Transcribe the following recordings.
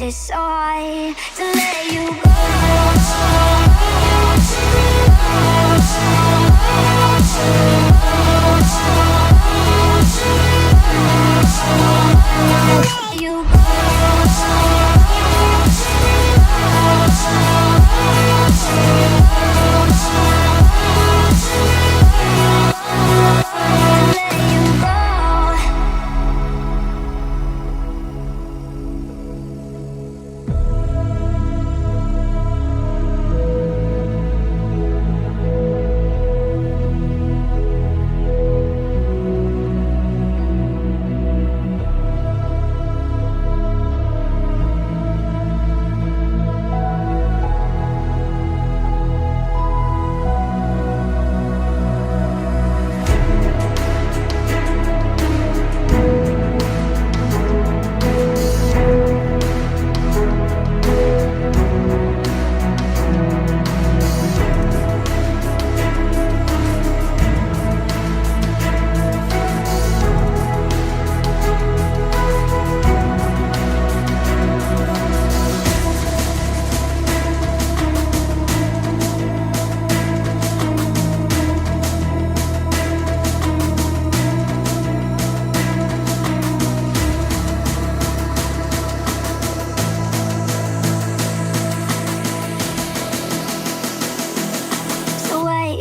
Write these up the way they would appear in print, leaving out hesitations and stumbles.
it so hard to let you go? You go.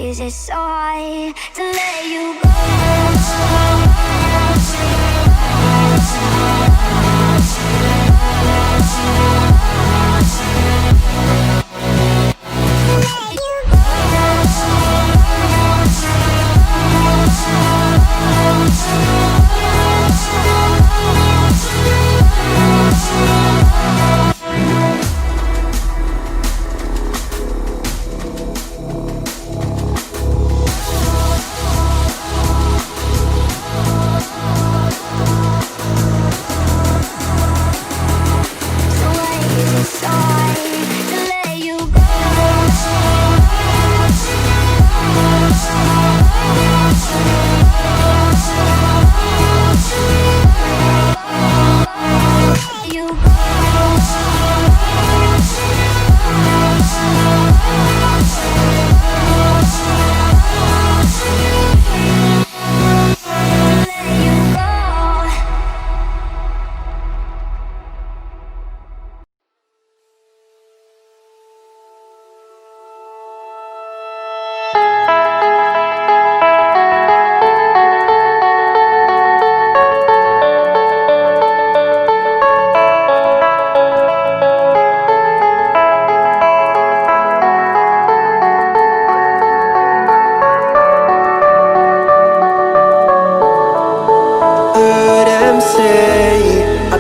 Is it so hard to let you go?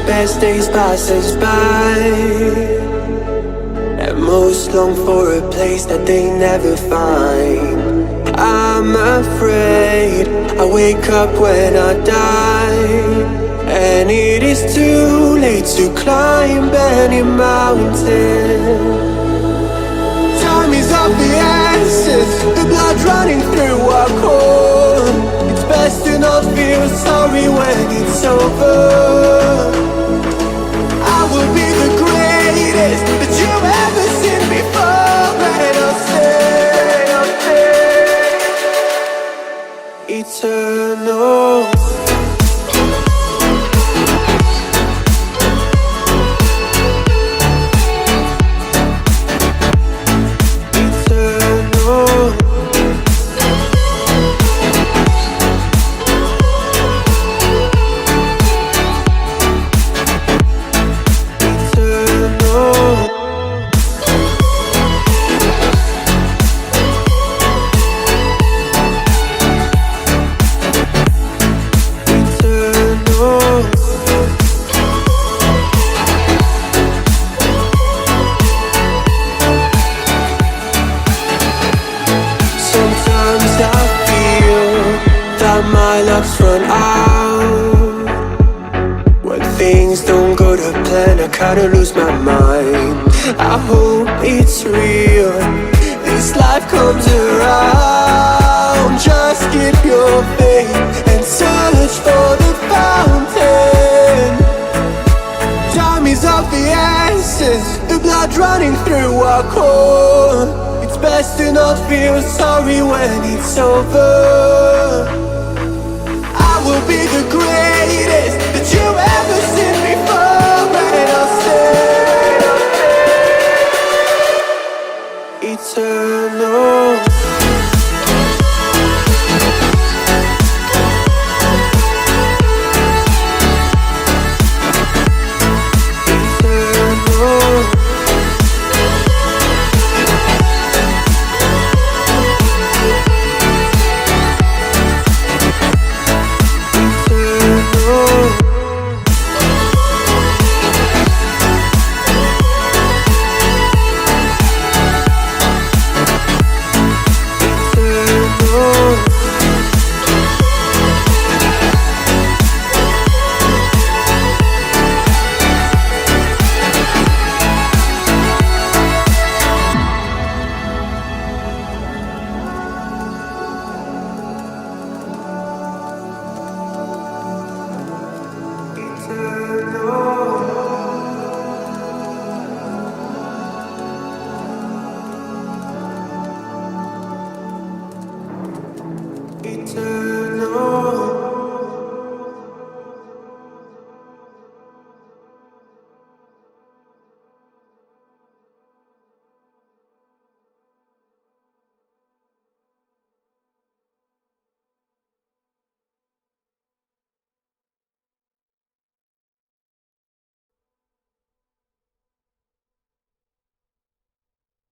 Best days passes by, and most long for a place that they never find. I'm afraid I wake up when I die, and it is too late to climb any mountain. Time is of the essence, the blood running through our core. It's best to not feel sorry when it's over. I will be the greatest that you've ever seen before, and I'll stay eternal. My luck's run out. When things don't go to plan, I kinda lose my mind. I hope it's real, this life comes around. Just keep your faith and search for the fountain. Time is of the essence. running through our core. It's best to not feel sorry when it's over. I will be the greatest that you ever seen before, and I'll stay eternal.